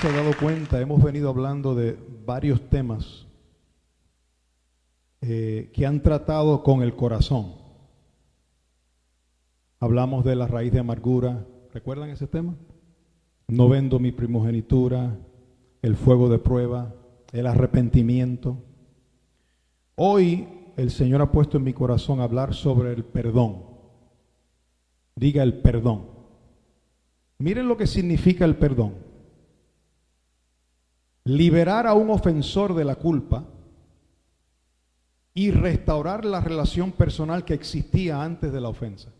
se ha dado cuenta, hemos venido hablando de varios temas que han tratado con el corazón. Hablamos de la raíz de amargura. ¿Recuerdan ese tema? No vendo mi primogenitura, el fuego de prueba, el arrepentimiento. Hoy el Señor ha puesto en mi corazón hablar sobre el perdón. Diga el perdón. Miren lo que significa el perdón. Liberar a un ofensor de la culpa y restaurar la relación personal que existía antes de la ofensa.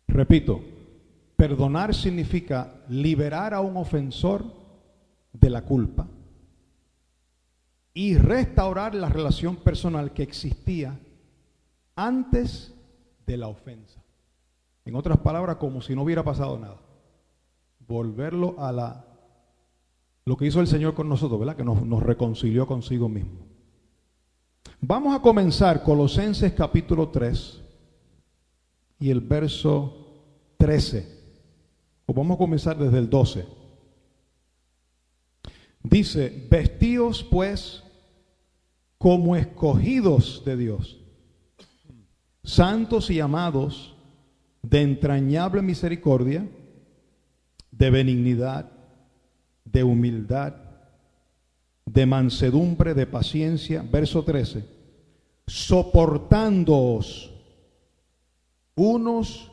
Repito, perdonar significa liberar a un ofensor de la culpa y restaurar la relación personal que existía antes de la ofensa. En otras palabras, como si no hubiera pasado nada. Volverlo a lo que hizo el Señor con nosotros, ¿verdad? Que nos reconcilió consigo mismo. Vamos a comenzar Colosenses capítulo 3 y el verso 13. O vamos a comenzar desde el 12. Dice, vestíos pues como escogidos de Dios, santos y amados, de entrañable misericordia, de benignidad, de humildad, de mansedumbre, de paciencia. Verso 13, soportándoos unos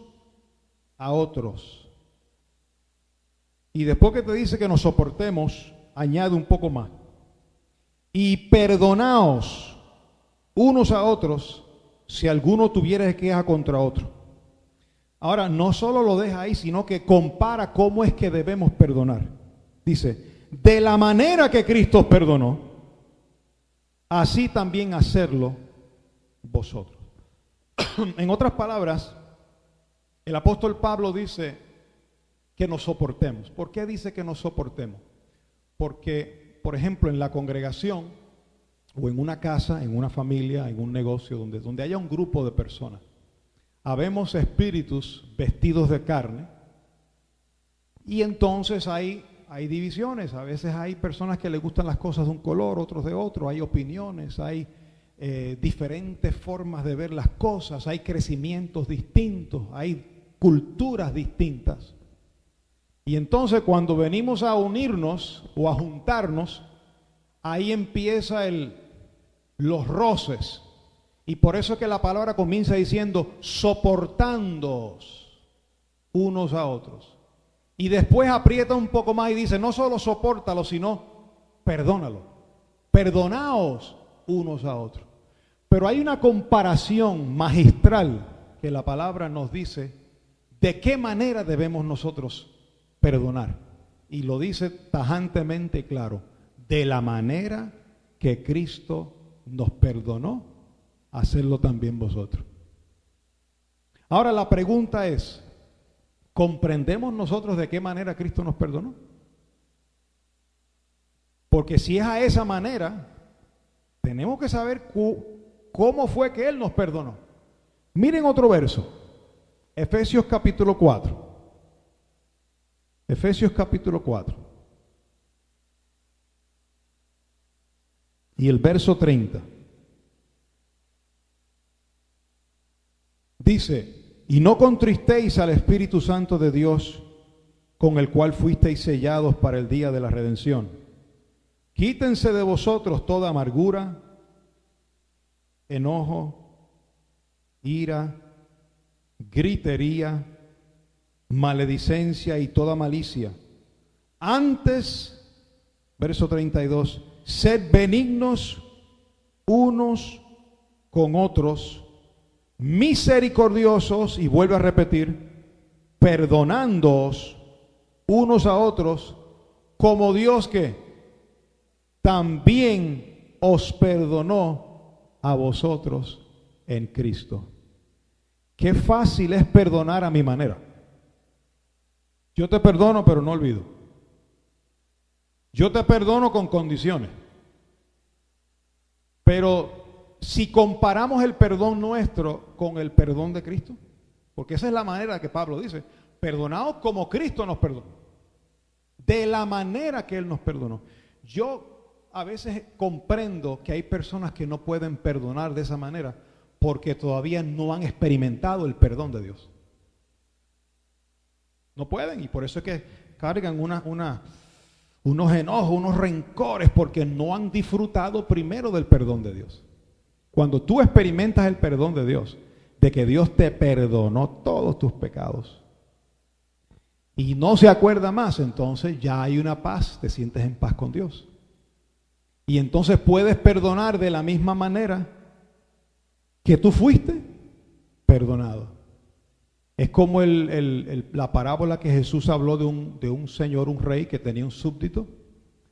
a otros. Y después que te dice que nos soportemos, añade un poco más. Y perdonaos unos a otros si alguno tuviera queja contra otro. Ahora, no solo lo deja ahí, sino que compara cómo es que debemos perdonar. Dice, de la manera que Cristo os perdonó, así también hacerlo vosotros. En otras palabras, el apóstol Pablo dice que nos soportemos. ¿Por qué dice que nos soportemos? Porque, por ejemplo, en la congregación, o en una casa, en una familia, en un negocio, donde haya un grupo de personas, habemos espíritus vestidos de carne, y entonces hay divisiones. A veces hay personas que les gustan las cosas de un color, otros de otro, hay opiniones, hay diferentes formas de ver las cosas, hay crecimientos distintos, hay culturas distintas. Y entonces cuando venimos a unirnos o a juntarnos, ahí empieza los roces. Y por eso es que la palabra comienza diciendo, soportándoos unos a otros. Y después aprieta un poco más y dice, no solo sopórtalo, sino perdónalo. Perdonaos unos a otros. Pero hay una comparación magistral que la palabra nos dice de qué manera debemos nosotros perdonar. Y lo dice tajantemente y claro, de la manera que Cristo nos perdonó, hacerlo también vosotros. Ahora la pregunta es, ¿comprendemos nosotros de qué manera Cristo nos perdonó? Porque si es a esa manera, tenemos que saber cómo fue que Él nos perdonó. Miren otro verso, Efesios capítulo 4. Efesios capítulo 4. Y el verso 30. Dice, y no contristéis al Espíritu Santo de Dios, con el cual fuisteis sellados para el día de la redención. Quítense de vosotros toda amargura, enojo, ira, gritería, maledicencia y toda malicia. Antes, verso 32, sed benignos unos con otros, misericordiosos, y vuelve a repetir, perdonándoos unos a otros, como Dios que también os perdonó a vosotros en Cristo. Qué fácil es perdonar a mi manera. Yo te perdono, pero no olvido. Yo te perdono con condiciones. Pero si comparamos el perdón nuestro con el perdón de Cristo, porque esa es la manera que Pablo dice, Perdonados como Cristo nos perdonó. De la manera que Él nos perdonó. Yo a veces comprendo que hay personas que no pueden perdonar de esa manera porque todavía no han experimentado el perdón de Dios. No pueden, y por eso es que cargan unos enojos, unos rencores, porque no han disfrutado primero del perdón de Dios. Cuando tú experimentas el perdón de Dios, de que Dios te perdonó todos tus pecados y no se acuerda más, entonces ya hay una paz, te sientes en paz con Dios. Y entonces puedes perdonar de la misma manera que tú fuiste perdonado. Es como la parábola que Jesús habló de un señor, un rey que tenía un súbdito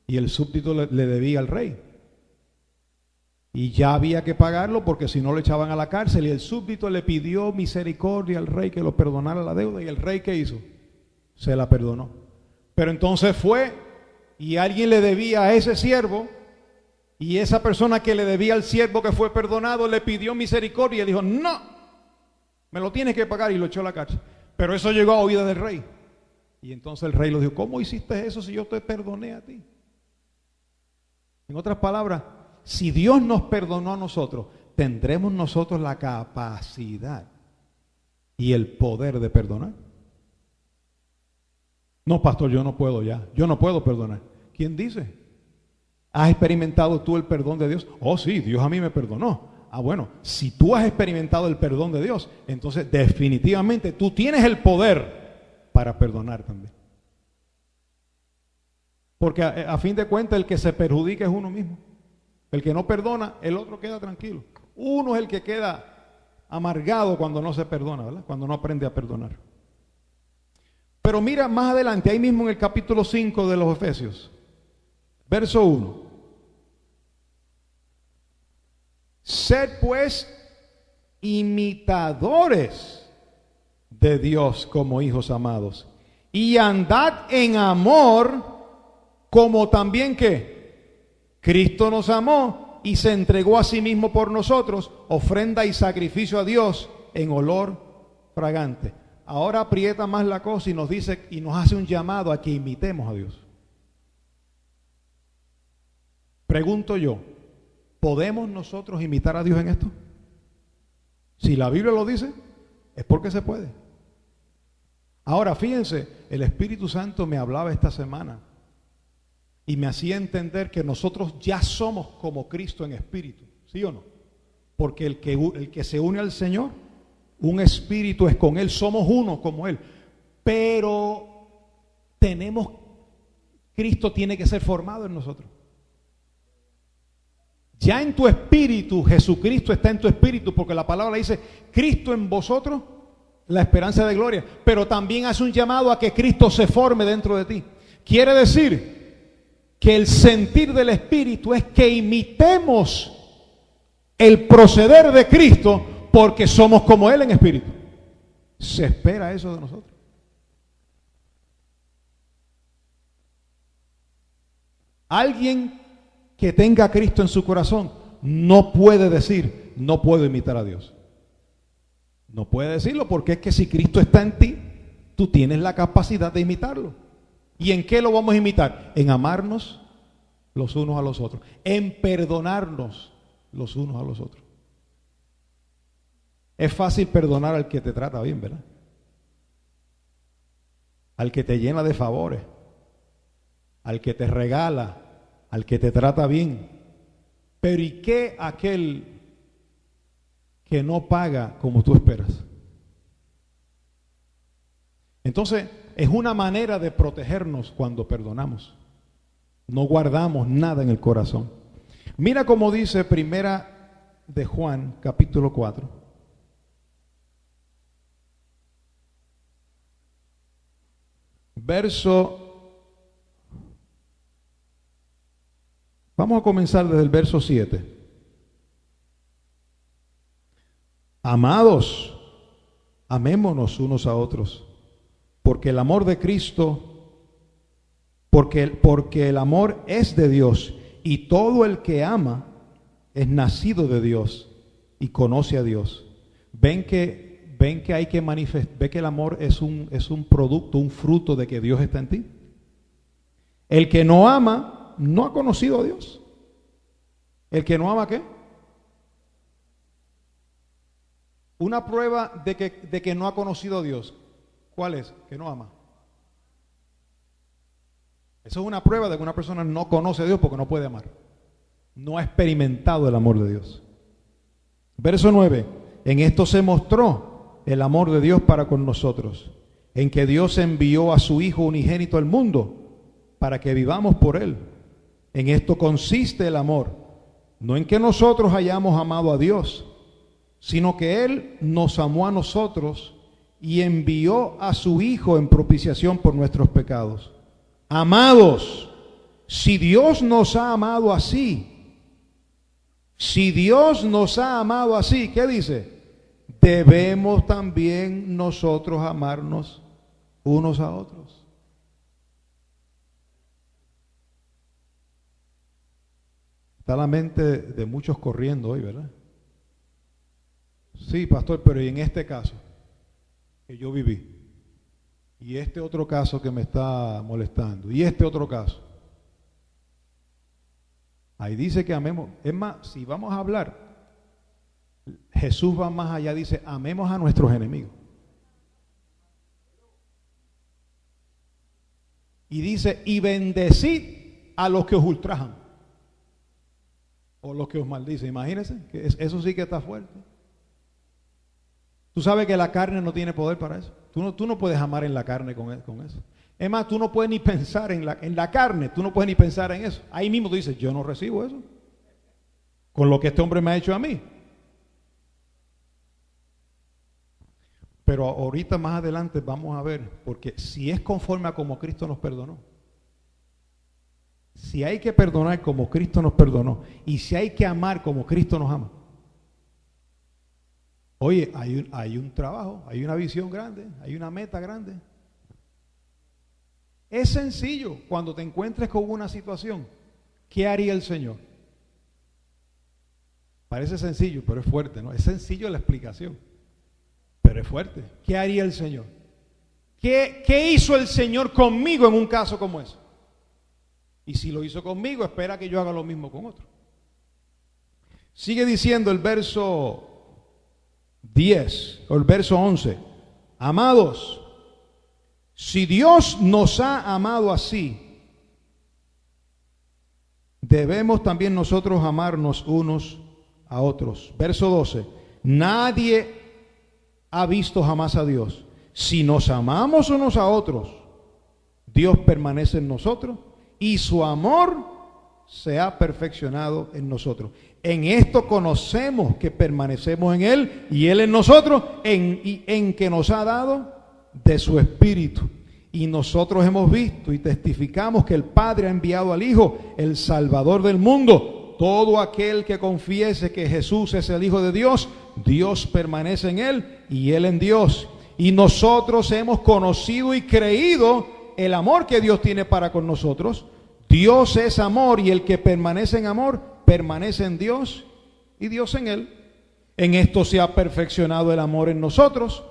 y el súbdito le debía al rey. Y ya había que pagarlo porque si no lo echaban a la cárcel, y el súbdito le pidió misericordia al rey que lo perdonara la deuda, y el rey ¿qué hizo? Se la perdonó. Pero entonces fue y alguien le debía a ese siervo, y esa persona que le debía al siervo que fue perdonado le pidió misericordia y dijo, no, me lo tienes que pagar, y lo echó a la cárcel. Pero eso llegó a oídas del rey. Y entonces el rey le dijo, ¿cómo hiciste eso si yo te perdoné a ti? En otras palabras, si Dios nos perdonó a nosotros, tendremos nosotros la capacidad y el poder de perdonar. No, pastor, yo no puedo ya. Yo no puedo perdonar. ¿Quién dice? ¿Has experimentado tú el perdón de Dios? Oh, sí, Dios a mí me perdonó. Ah, bueno, si tú has experimentado el perdón de Dios, entonces definitivamente tú tienes el poder para perdonar también. Porque a fin de cuentas el que se perjudica es uno mismo. El que no perdona, el otro queda tranquilo. Uno es el que queda amargado cuando no se perdona, ¿verdad? Cuando no aprende a perdonar. Pero mira más adelante, ahí mismo en el capítulo 5 de los Efesios, verso 1. Sed pues imitadores de Dios como hijos amados, y andad en amor, como también que Cristo nos amó y se entregó a sí mismo por nosotros, ofrenda y sacrificio a Dios en olor fragante. Ahora aprieta más la cosa y nos dice y nos hace un llamado a que imitemos a Dios. Pregunto yo, ¿podemos nosotros imitar a Dios en esto? Si la Biblia lo dice, es porque se puede. Ahora fíjense, el Espíritu Santo me hablaba esta semana y me hacía entender que nosotros ya somos como Cristo en espíritu, ¿sí o no? Porque el que se une al Señor, un espíritu es con Él, somos uno como Él. Pero Cristo tiene que ser formado en nosotros. Ya en tu espíritu, Jesucristo está en tu espíritu, porque la palabra dice, Cristo en vosotros, la esperanza de gloria. Pero también hace un llamado a que Cristo se forme dentro de ti. Quiere decir que el sentir del Espíritu es que imitemos el proceder de Cristo porque somos como Él en espíritu. Se espera eso de nosotros. Alguien que tenga a Cristo en su corazón no puede decir, no puedo imitar a Dios. No puede decirlo porque es que si Cristo está en ti, tú tienes la capacidad de imitarlo. ¿Y en qué lo vamos a imitar? En amarnos los unos a los otros, en perdonarnos los unos a los otros. Es fácil perdonar al que te trata bien, ¿verdad? Al que te llena de favores, al que te regala, al que te trata bien. Pero ¿y qué aquel que no paga como tú esperas? Entonces, es una manera de protegernos cuando perdonamos. No guardamos nada en el corazón. Mira cómo dice Primera de Juan, capítulo 4. Vamos a comenzar desde el verso 7. Amados, amémonos unos a otros, porque el amor de Cristo, porque el amor es de Dios, y todo el que ama es nacido de Dios y conoce a Dios. Ven que ven que hay que manifestar, ve que el amor es un producto, un fruto de que Dios está en ti. El que no ama no ha conocido a Dios. ¿El que no ama qué? Una prueba de que no ha conocido a Dios. ¿Cuál es? Que no ama. Eso es una prueba de que una persona no conoce a Dios porque no puede amar. No ha experimentado el amor de Dios. Verso 9. En esto se mostró el amor de Dios para con nosotros, en que Dios envió a su Hijo unigénito al mundo para que vivamos por Él. En esto consiste el amor, no en que nosotros hayamos amado a Dios, sino que Él nos amó a nosotros y envió a su Hijo en propiciación por nuestros pecados. Amados, si Dios nos ha amado así, ¿qué dice? Debemos también nosotros amarnos unos a otros. Está la mente de muchos corriendo hoy, ¿verdad? Sí, pastor, pero ¿y en este caso que yo viví? Y este otro caso que me está molestando. Y este otro caso. Ahí dice que amemos. Es más, si vamos a hablar, Jesús va más allá, dice, amemos a nuestros enemigos. Y dice, y bendecid a los que os ultrajan. O los que os maldicen. Imagínense, que eso sí que está fuerte. Tú sabes que la carne no tiene poder para eso. Tú no puedes amar en la carne con eso. Es más, tú no puedes ni pensar en la carne, tú no puedes ni pensar en eso. Ahí mismo tú dices, yo no recibo eso. Con lo que este hombre me ha hecho a mí. Pero ahorita más adelante vamos a ver, porque si es conforme a como Cristo nos perdonó, si hay que perdonar como Cristo nos perdonó, y si hay que amar como Cristo nos ama, oye, hay un trabajo, hay una visión grande, hay una meta grande. Es sencillo cuando te encuentres con una situación. ¿Qué haría el Señor? Parece sencillo, pero es fuerte, ¿no? Es sencillo la explicación, pero es fuerte. ¿Qué haría el Señor? ¿Qué hizo el Señor conmigo en un caso como ese? Y si lo hizo conmigo, espera que yo haga lo mismo con otro. Sigue diciendo el verso 10 o el verso 11. Amados, si Dios nos ha amado así, debemos también nosotros amarnos unos a otros. Verso 12. Nadie ha visto jamás a Dios. Si nos amamos unos a otros, Dios permanece en nosotros y su amor se ha perfeccionado en nosotros. En esto conocemos que permanecemos en Él y Él en nosotros, en que nos ha dado de su Espíritu. Y nosotros hemos visto y testificamos que el Padre ha enviado al Hijo, el Salvador del mundo. Todo aquel que confiese que Jesús es el Hijo de Dios, Dios permanece en Él y Él en Dios. Y nosotros hemos conocido y creído el amor que Dios tiene para con nosotros. Dios es amor y el que permanece en amor, permanece en Dios y Dios en Él. En esto se ha perfeccionado el amor en nosotros,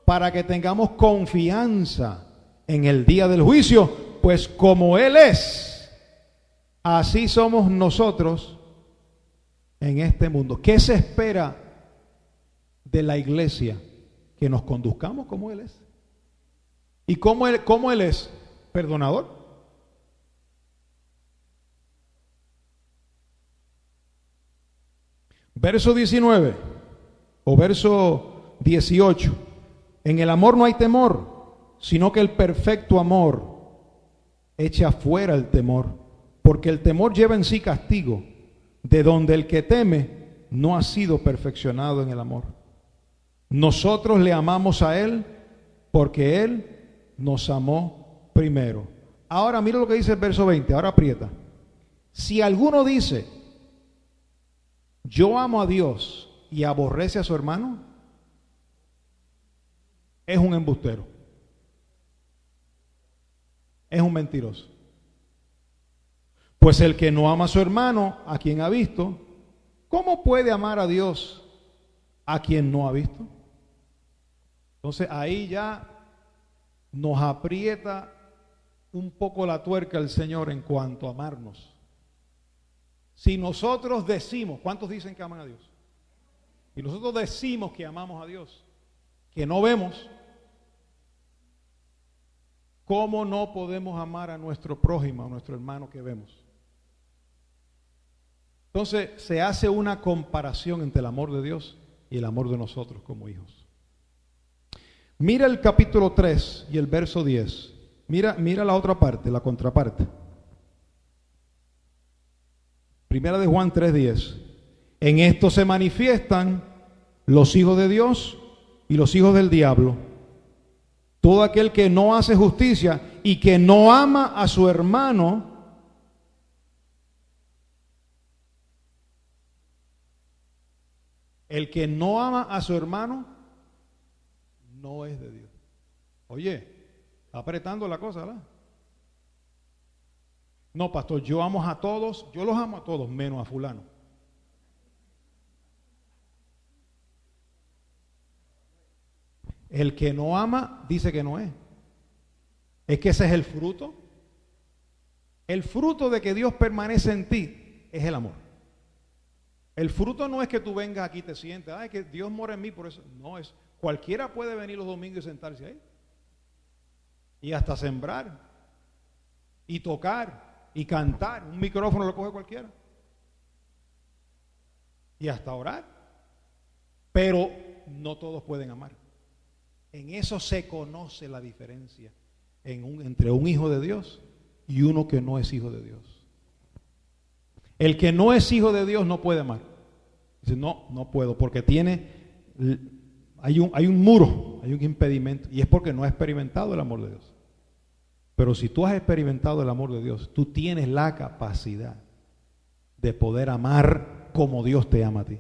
para que tengamos confianza en el día del juicio, pues como Él es, así somos nosotros en este mundo. ¿Qué se espera de la iglesia? Que nos conduzcamos como Él es. ¿Y cómo Él es? Perdonador. Verso 19 o verso 18. En el amor no hay temor, sino que el perfecto amor echa fuera el temor, porque el temor lleva en sí castigo, de donde el que teme no ha sido perfeccionado en el amor. Nosotros le amamos a Él porque Él nos amó primero. Ahora mira lo que dice el verso 20, ahora aprieta. Si alguno dice, yo amo a Dios y aborrece a su hermano, es un embustero, es un mentiroso. Pues el que no ama a su hermano, a quien ha visto, ¿cómo puede amar a Dios a quien no ha visto? Entonces ahí ya nos aprieta un poco la tuerca el Señor en cuanto a amarnos. Si nosotros decimos, ¿cuántos dicen que aman a Dios? Y nosotros decimos que amamos a Dios, que no vemos, ¿cómo no podemos amar a nuestro prójimo, a nuestro hermano que vemos? Entonces se hace una comparación entre el amor de Dios y el amor de nosotros como hijos. Mira el capítulo 3 y el verso 10. Mira la otra parte, la contraparte. Primera de Juan 3:10. En esto se manifiestan los hijos de Dios y los hijos del diablo. Todo aquel que no hace justicia y que no ama a su hermano, el que no ama a su hermano no es de Dios. Oye, está apretando la cosa, ¿verdad? No, pastor, yo amo a todos, yo los amo a todos, menos a fulano. El que no ama dice que no es. Es que ese es el fruto. El fruto de que Dios permanece en ti es el amor. El fruto no es que tú vengas aquí y te sientes, ay, que Dios mora en mí, por eso. No, es cualquiera puede venir los domingos y sentarse ahí. Y hasta sembrar. Y tocar. Y cantar. Un micrófono lo coge cualquiera. Y hasta orar. Pero no todos pueden amar. En eso se conoce la diferencia entre un hijo de Dios y uno que no es hijo de Dios. El que no es hijo de Dios no puede amar. Dice, no puedo, porque hay un muro, hay un impedimento, y es porque no ha experimentado el amor de Dios. Pero si tú has experimentado el amor de Dios, tú tienes la capacidad de poder amar como Dios te ama a ti.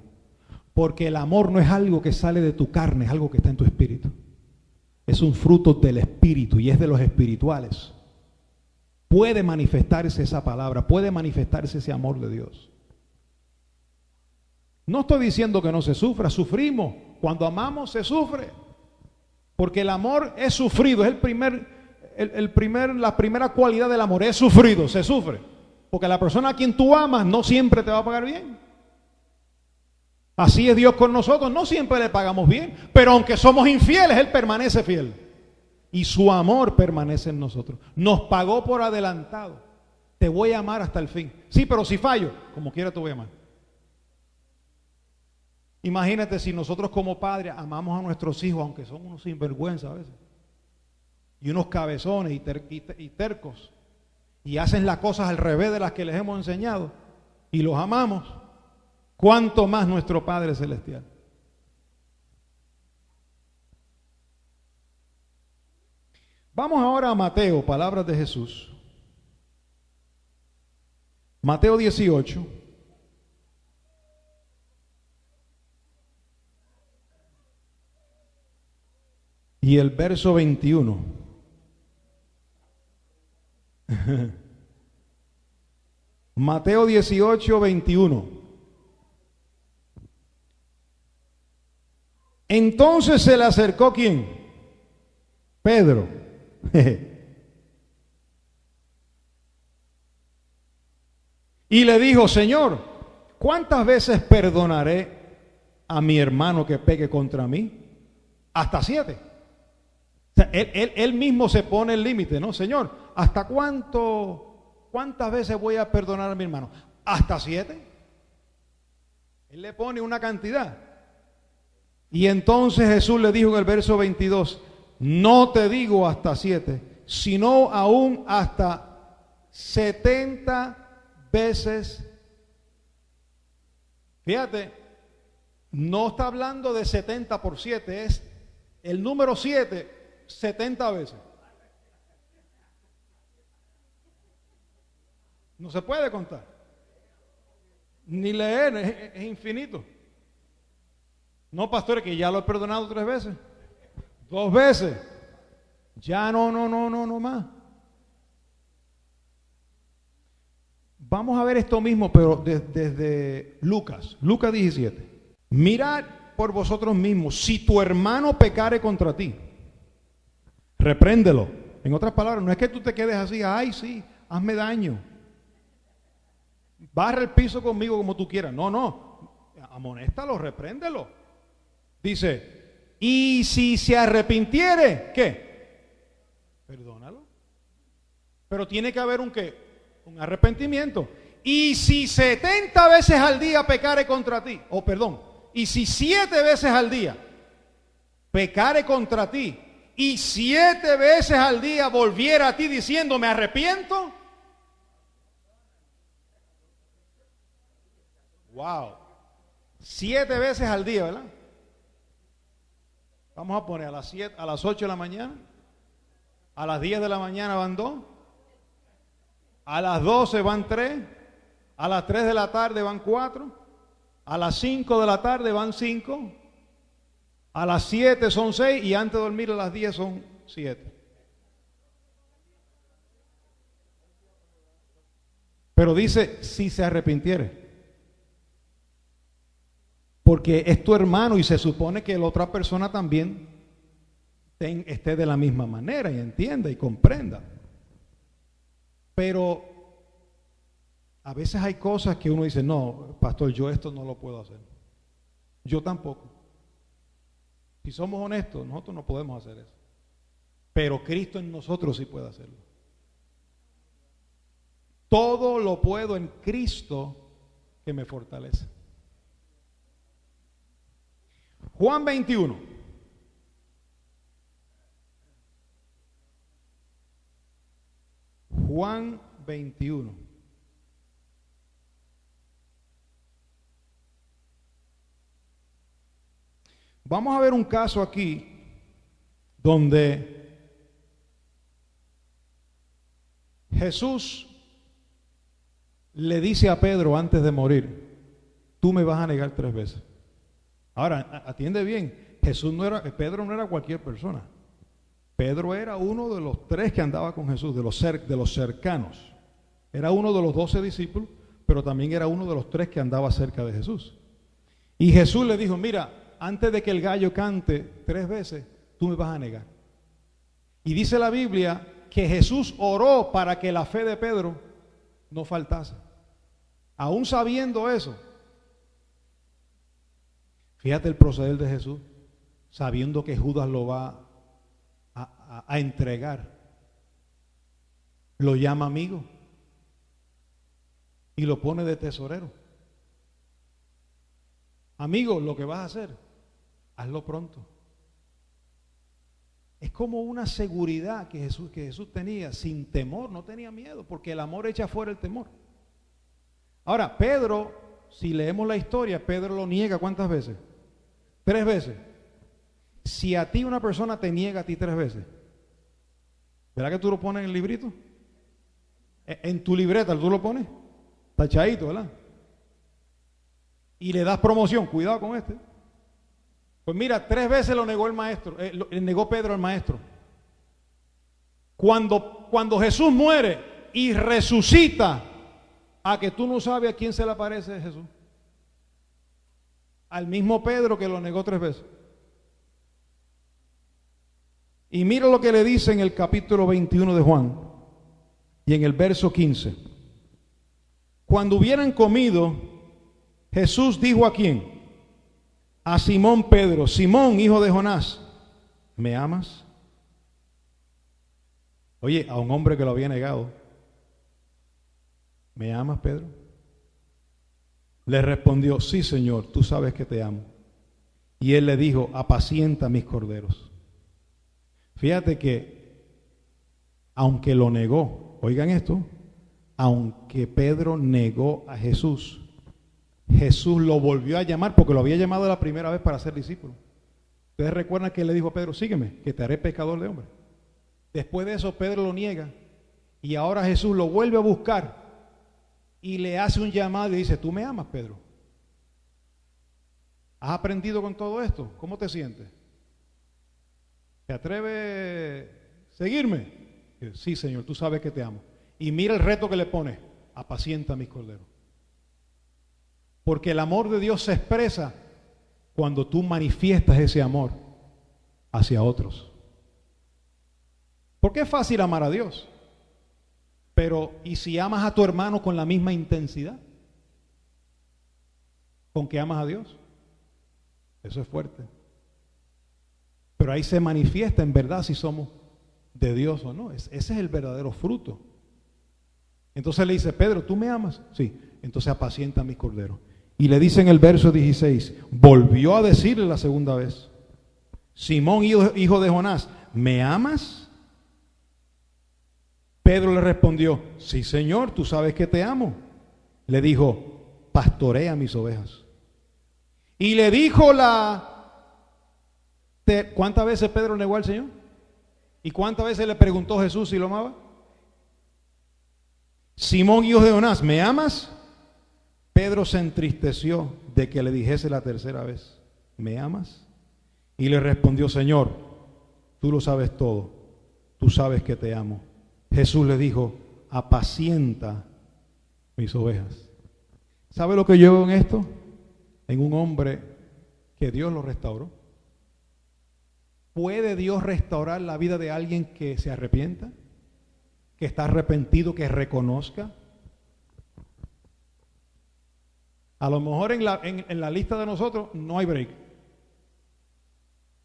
Porque el amor no es algo que sale de tu carne, es algo que está en tu espíritu. Es un fruto del espíritu y es de los espirituales. Puede manifestarse esa palabra, puede manifestarse ese amor de Dios. No estoy diciendo que no se sufra, sufrimos. Cuando amamos se sufre. Porque el amor es sufrido, es la primera cualidad del amor, es sufrido, se sufre. Porque la persona a quien tú amas no siempre te va a pagar bien. Así es Dios con nosotros, no siempre le pagamos bien, pero aunque somos infieles, Él permanece fiel. Y su amor permanece en nosotros. Nos pagó por adelantado. Te voy a amar hasta el fin. Sí, pero si fallo, como quiera te voy a amar. Imagínate si nosotros como padres amamos a nuestros hijos, aunque son unos sinvergüenza a veces. Y unos cabezones y tercos. Y hacen las cosas al revés de las que les hemos enseñado. Y los amamos. ¿Cuánto más nuestro Padre Celestial? Vamos ahora a Mateo, palabras de Jesús. Mateo 18. Y el verso 21. Mateo 18, 21. Entonces se le acercó ¿quién? Pedro. Y le dijo, Señor, ¿cuántas veces perdonaré a mi hermano que peque contra mí? Hasta 7. O sea, él mismo se pone el límite, ¿no? Señor, ¿hasta cuántas veces voy a perdonar a mi hermano? ¿Hasta 7? Él le pone una cantidad. Y entonces Jesús le dijo en el verso 22, no te digo hasta 7, sino aún hasta 70 veces. Fíjate, no está hablando de 70 por 7, es el número 7, 70 veces. No se puede contar, ni leer, es infinito. No, pastor, que ya lo he perdonado 3 veces, 2 veces. Ya no más. Vamos a ver esto mismo, pero desde Lucas 17. Mirad por vosotros mismos. Si tu hermano pecare contra ti, repréndelo. En otras palabras, no es que tú te quedes así, ay sí, hazme daño. Barra el piso conmigo como tú quieras. No, no, amonéstalo, repréndelo. Dice, y si se arrepintiere, ¿qué? Perdónalo. Pero tiene que haber un ¿qué? Un arrepentimiento. Y si 70 veces al día pecare contra ti, y si 7 veces al día pecare contra ti, y 7 veces al día volviera a ti diciendo, me arrepiento. Wow. 7 veces al día, ¿verdad? Vamos a poner a las 8 de la mañana, a las 10 de la mañana van 2, a las 12 van 3, a las 3 de la tarde van 4, a las 5 de la tarde van 5, a las 7 son 6 y antes de dormir a las 10 son 7. Pero dice, si se arrepintiere. Porque es tu hermano y se supone que la otra persona también esté de la misma manera y entienda y comprenda. Pero a veces hay cosas que uno dice, no, pastor, yo esto no lo puedo hacer. Yo tampoco. Si somos honestos, nosotros no podemos hacer eso. Pero Cristo en nosotros sí puede hacerlo. Todo lo puedo en Cristo que me fortalece. Juan 21. Juan 21. Vamos a ver un caso aquí donde Jesús le dice a Pedro antes de morir, tú me vas a negar 3 veces. Ahora, atiende bien, Pedro no era cualquier persona. Pedro era uno de los 3 que andaba con Jesús, de los cercanos. Era uno de los 12 discípulos, pero también era uno de los 3 que andaba cerca de Jesús. Y Jesús le dijo, mira, antes de que el gallo cante 3 veces, tú me vas a negar. Y dice la Biblia que Jesús oró para que la fe de Pedro no faltase. Aún sabiendo eso, fíjate el proceder de Jesús, sabiendo que Judas lo va a entregar, lo llama amigo y lo pone de tesorero. Amigo, lo que vas a hacer, hazlo pronto. Es como una seguridad que Jesús tenía, sin temor, no tenía miedo, porque el amor echa fuera el temor. Ahora, Pedro, si leemos la historia, Pedro lo niega ¿cuántas veces? 3 veces. Si a ti una persona te niega a ti 3 veces, ¿verdad que tú lo pones en el librito? En tu libreta tú lo pones, tachadito, ¿verdad? Y le das promoción, cuidado con este. Pues mira, 3 veces lo negó el maestro, negó Pedro al maestro. Cuando Jesús muere y resucita, a que tú no sabes a quién se le aparece Jesús. Al mismo Pedro que lo negó 3 veces. Y mira lo que le dice en el capítulo 21 de Juan y en el verso 15. Cuando hubieran comido, Jesús dijo ¿a quién? A Simón Pedro, Simón, hijo de Jonás, ¿me amas? Oye, a un hombre que lo había negado, ¿me amas, Pedro? Le respondió, sí, Señor, tú sabes que te amo. Y él le dijo, apacienta mis corderos. Fíjate que, aunque lo negó, oigan esto, aunque Pedro negó a Jesús, Jesús lo volvió a llamar porque lo había llamado la primera vez para ser discípulo. Ustedes recuerdan que él le dijo a Pedro, sígueme, que te haré pescador de hombres. Después de eso Pedro lo niega y ahora Jesús lo vuelve a buscar y le hace un llamado y dice, ¿tú me amas, Pedro? ¿Has aprendido con todo esto? ¿Cómo te sientes? ¿Te atreves a seguirme? Sí, Señor, tú sabes que te amo. Y mira el reto que le pone, apacienta mis corderos. Porque el amor de Dios se expresa cuando tú manifiestas ese amor hacia otros. Porque es fácil amar a Dios, pero ¿y si amas a tu hermano con la misma intensidad con que amas a Dios? Eso es fuerte. Pero ahí se manifiesta en verdad si somos de Dios o no. Ese es el verdadero fruto. Entonces le dice, Pedro, ¿tú me amas? Sí. Entonces apacienta mis corderos. Y le dice en el verso 16, volvió a decirle la segunda vez, Simón, hijo de Jonás, ¿me amas? Pedro le respondió, sí, Señor, tú sabes que te amo. Le dijo, pastorea mis ovejas. Y le dijo ¿cuántas veces Pedro negó al Señor? ¿Y cuántas veces le preguntó Jesús si lo amaba? Simón, hijo de Jonás, ¿me amas? Pedro se entristeció de que le dijese la tercera vez, ¿me amas? Y le respondió, Señor, tú lo sabes todo, tú sabes que te amo. Jesús le dijo, apacienta mis ovejas. ¿Sabe lo que yo veo en esto? En un hombre que Dios lo restauró. ¿Puede Dios restaurar la vida de alguien que se arrepienta? Que está arrepentido, que reconozca. A lo mejor en la lista de nosotros no hay break.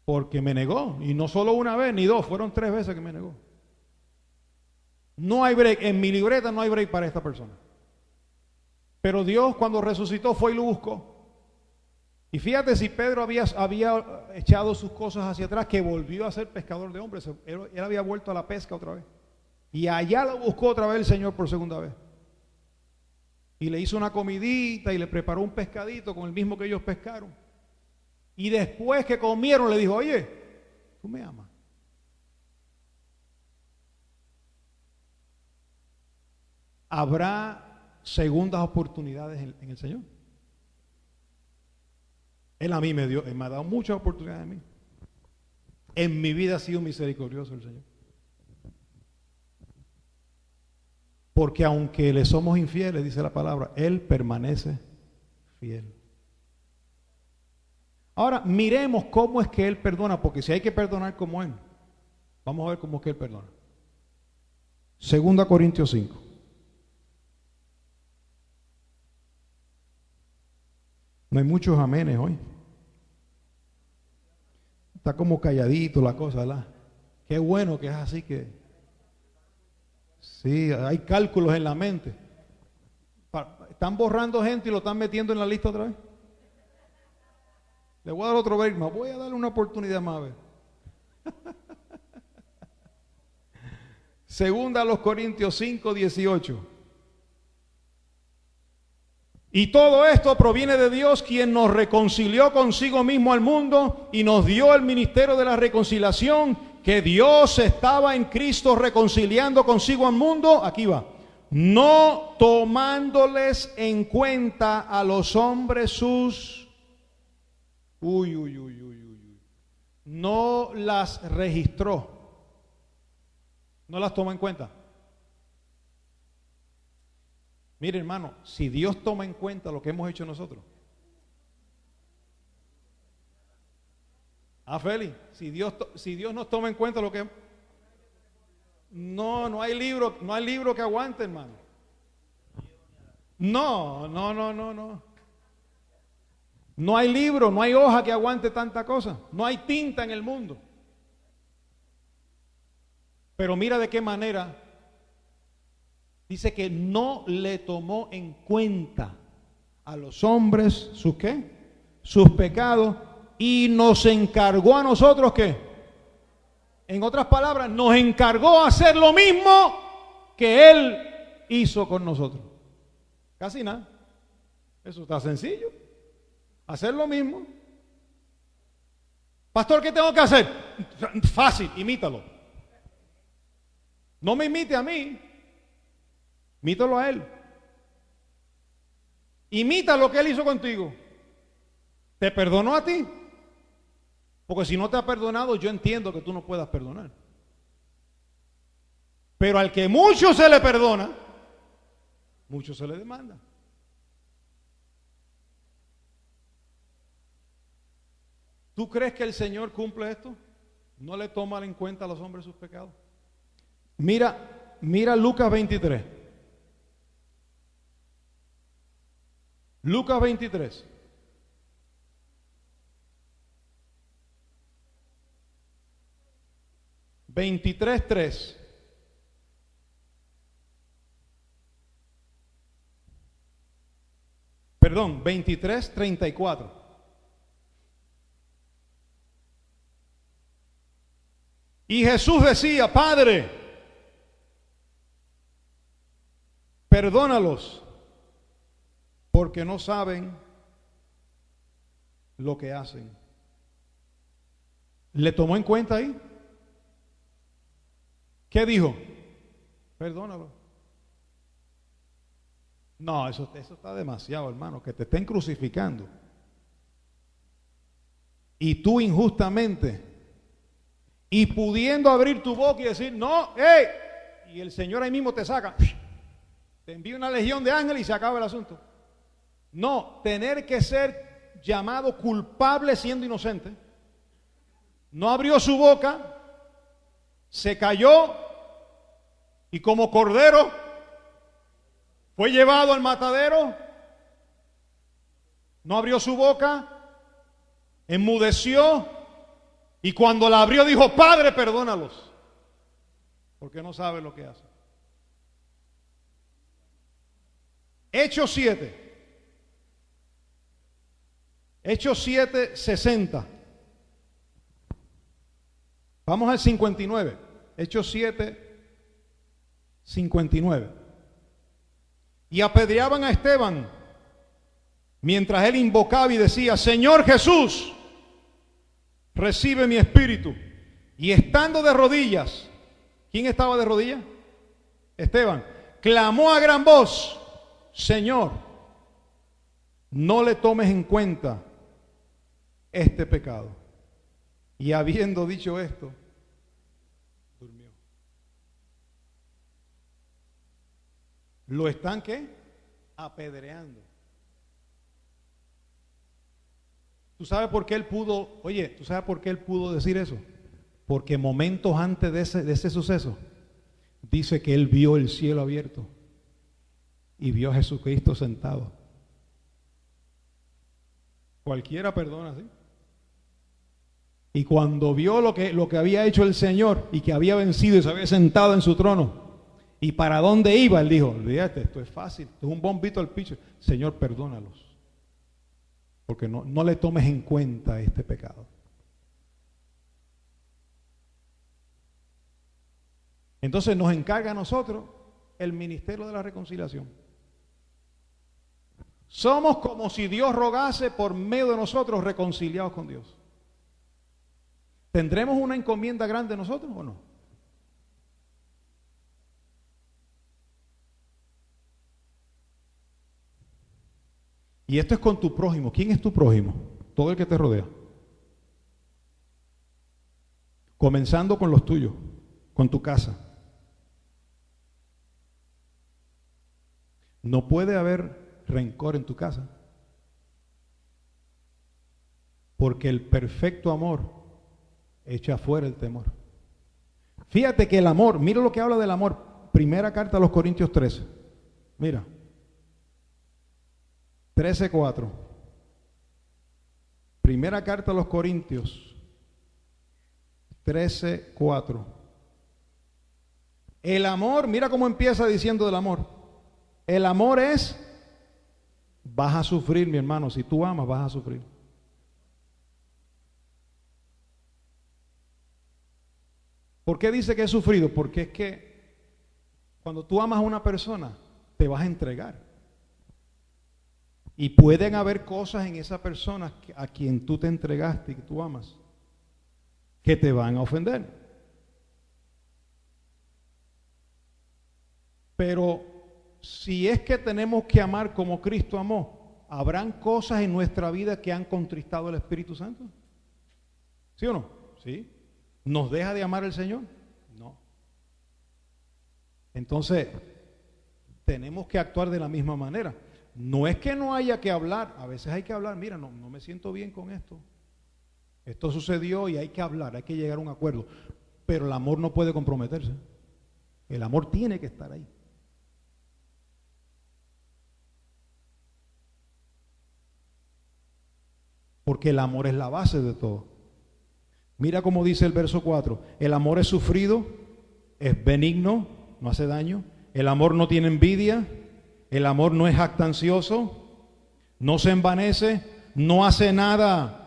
Porque me negó. Y no solo una vez ni dos, fueron 3 veces que me negó. No hay break. En mi libreta no hay break para esta persona. Pero Dios cuando resucitó fue y lo buscó. Y fíjate si Pedro había echado sus cosas hacia atrás, que volvió a ser pescador de hombres. Él había vuelto a la pesca otra vez. Y allá lo buscó otra vez el Señor por segunda vez. Y le hizo una comidita y le preparó un pescadito con el mismo que ellos pescaron. Y después que comieron le dijo, oye, tú me amas. ¿Habrá segundas oportunidades en el Señor? Él a mí me ha dado muchas oportunidades a mí. En mi vida ha sido misericordioso el Señor. Porque aunque le somos infieles, dice la palabra, Él permanece fiel. Ahora, miremos cómo es que Él perdona, porque si hay que perdonar como Él, vamos a ver cómo es que Él perdona. 2 Corintios 5. No hay muchos amenes hoy. Está como calladito la cosa, ¿verdad? Qué bueno que es así que... Sí, hay cálculos en la mente. ¿Están borrando gente y lo están metiendo en la lista otra vez? Le voy a dar otro break más. Voy a darle una oportunidad más a ver. Segunda a los Corintios 5, 18. Y todo esto proviene de Dios, quien nos reconcilió consigo mismo al mundo y nos dio el ministerio de la reconciliación, que Dios estaba en Cristo reconciliando consigo al mundo. Aquí va. No tomándoles en cuenta a los hombres sus... No las registró. No las tomó en cuenta. Mire, hermano, si Dios toma en cuenta lo que hemos hecho nosotros. Feli, si Dios nos toma en cuenta lo que... No hay libro que aguante, hermano. No. No hay libro, no hay hoja que aguante tanta cosa. No hay tinta en el mundo. Pero mira de qué manera dice que no le tomó en cuenta a los hombres sus ¿qué? Sus pecados, y nos encargó a nosotros ¿qué? En otras palabras, nos encargó hacer lo mismo que Él hizo con nosotros. Casi nada. Eso está sencillo. Hacer lo mismo. Pastor, ¿qué tengo que hacer? Fácil, imítalo. No me imite a mí. Imítalo a Él. Imita lo que Él hizo contigo. ¿Te perdonó a ti? Porque si no te ha perdonado, yo entiendo que tú no puedas perdonar. Pero al que mucho se le perdona, mucho se le demanda. ¿Tú crees que el Señor cumple esto? ¿No le toma en cuenta a los hombres sus pecados? Mira Lucas 23. Lucas 23. (23:3). Perdón, 23:34. Y Jesús decía: Padre, perdónalos, porque no saben lo que hacen. ¿Le tomó en cuenta ahí? ¿Qué dijo? Perdónalo. No, eso está demasiado, hermano, que te estén crucificando. Y tú injustamente, y pudiendo abrir tu boca y decir, no, hey, y el Señor ahí mismo te saca, te envía una legión de ángeles y se acaba el asunto. No, tener que ser llamado culpable siendo inocente. No abrió su boca, se cayó y como cordero fue llevado al matadero. No abrió su boca, enmudeció y cuando la abrió dijo: Padre, perdónalos, porque no sabe lo que hacen. Hechos 7. Hechos 7, 60. Vamos al 59. Hechos 7, 59. Y apedreaban a Esteban mientras él invocaba y decía: Señor Jesús, recibe mi espíritu. Y estando de rodillas, ¿quién estaba de rodillas? Esteban. Clamó a gran voz: Señor, no le tomes en cuenta este pecado. Y habiendo dicho esto, durmió. ¿Lo están qué? Apedreando. ¿Tú sabes por qué él pudo, ¿tú sabes por qué él pudo decir eso? Porque momentos antes de ese suceso, dice que él vio el cielo abierto y vio a Jesucristo sentado. Cualquiera perdona, ¿sí? Y cuando vio lo que había hecho el Señor y que había vencido y se había sentado en su trono, y para dónde iba, él dijo: olvídate, esto es fácil, esto es un bombito al picho. Señor, perdónalos, porque no le tomes en cuenta este pecado. Entonces nos encarga a nosotros el ministerio de la reconciliación. Somos como si Dios rogase por medio de nosotros reconciliados con Dios. ¿Tendremos una encomienda grande nosotros o no? Y esto es con tu prójimo. ¿Quién es tu prójimo? Todo el que te rodea. Comenzando con los tuyos, con tu casa. No puede haber rencor en tu casa, porque el perfecto amor echa fuera el temor. Fíjate que el amor, mira lo que habla del amor. Primera carta a los Corintios 13. Mira. 13:4. Primera carta a los Corintios 13:4. El amor, mira cómo empieza diciendo del amor. El amor es, vas a sufrir, mi hermano. Si tú amas, vas a sufrir. ¿Por qué dice que he sufrido? Porque es que cuando tú amas a una persona, te vas a entregar. Y pueden haber cosas en esa persona a quien tú te entregaste y que tú amas, que te van a ofender. Pero si es que tenemos que amar como Cristo amó, ¿habrán cosas en nuestra vida que han contristado al Espíritu Santo? ¿Sí o no? Sí. ¿Nos deja de amar el Señor? No. Entonces, tenemos que actuar de la misma manera. No es que no haya que hablar, a veces hay que hablar. Mira, no me siento bien con esto. Esto sucedió y hay que hablar, hay que llegar a un acuerdo. Pero el amor no puede comprometerse. El amor tiene que estar ahí. Porque el amor es la base de todo. Mira cómo dice el verso 4. El amor es sufrido, es benigno, no hace daño. El amor no tiene envidia. El amor no es jactancioso, no se envanece, no hace nada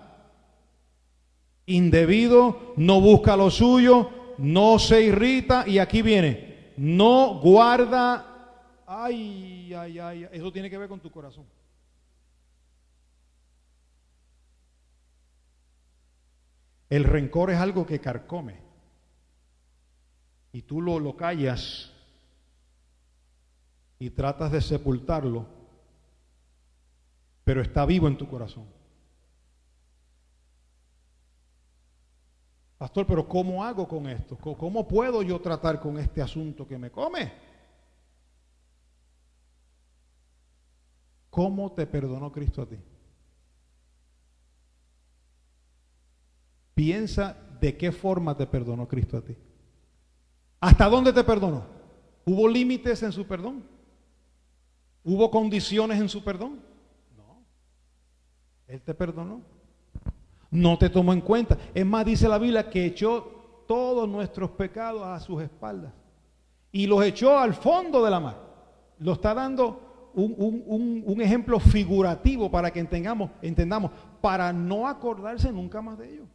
indebido, no busca lo suyo, no se irrita. Y aquí viene, no guarda. Ay, ay, ay, eso tiene que ver con tu corazón. El rencor es algo que carcome y tú lo callas y tratas de sepultarlo, pero está vivo en tu corazón. Pastor, pero ¿cómo hago con esto? ¿Cómo puedo yo tratar con este asunto que me come? ¿Cómo te perdonó Cristo a ti? Piensa de qué forma te perdonó Cristo a ti. ¿Hasta dónde te perdonó? ¿Hubo límites en su perdón? ¿Hubo condiciones en su perdón? No. Él te perdonó. No te tomó en cuenta. Es más, dice la Biblia que echó todos nuestros pecados a sus espaldas y los echó al fondo de la mar. Lo está dando un ejemplo figurativo para que entendamos, para no acordarse nunca más de ellos.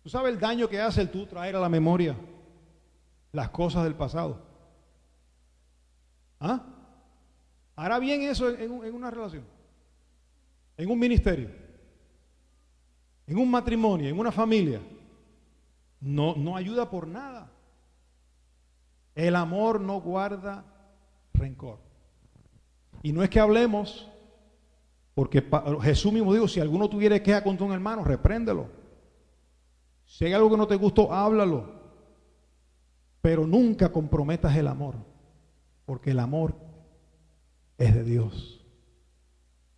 ¿Tú sabes el daño que hace el tú traer a la memoria las cosas del pasado? ¿Ah? ¿Hará bien eso en una relación? ¿En un ministerio? ¿En un matrimonio? ¿En una familia? No ayuda por nada. El amor no guarda rencor. Y no es que hablemos, porque Jesús mismo dijo, si alguno tuviera queja contra un hermano, repréndelo. Si hay algo que no te gustó, háblalo. Pero nunca comprometas el amor, porque el amor es de Dios.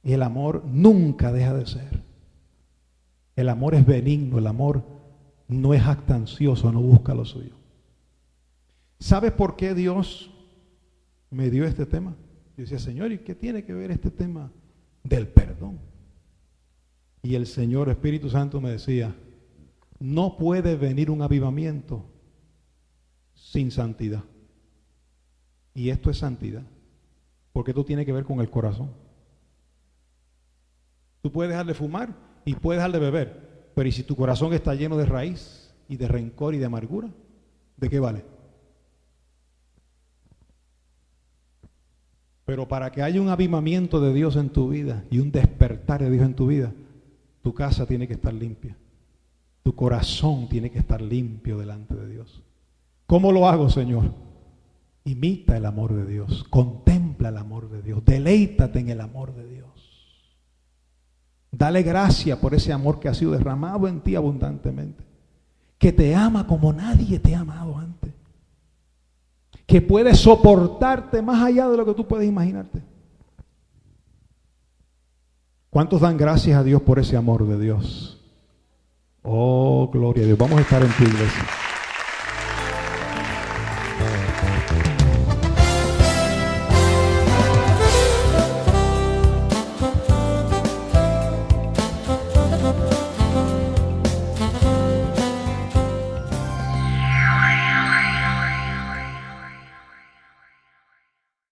Y el amor nunca deja de ser. El amor es benigno, el amor no es jactancioso, no busca lo suyo. ¿Sabes por qué Dios me dio este tema? Yo decía, Señor, ¿y qué tiene que ver este tema del perdón? Y el Señor Espíritu Santo me decía, no puede venir un avivamiento sin santidad. Y esto es santidad, porque esto tiene que ver con el corazón. Tú puedes dejar de fumar y puedes dejar de beber, pero ¿y si tu corazón está lleno de raíz y de rencor y de amargura? ¿De qué vale? Pero para que haya un avivamiento de Dios en tu vida y un despertar de Dios en tu vida, tu casa tiene que estar limpia. Tu corazón tiene que estar limpio delante de Dios. ¿Cómo lo hago, Señor? Imita el amor de Dios, contempla el amor de Dios, deleítate en el amor de Dios. Dale gracias por ese amor que ha sido derramado en ti abundantemente, que te ama como nadie te ha amado antes, que puede soportarte más allá de lo que tú puedes imaginarte. ¿Cuántos dan gracias a Dios por ese amor de Dios? Oh, gloria a Dios. Vamos a estar en tu iglesia.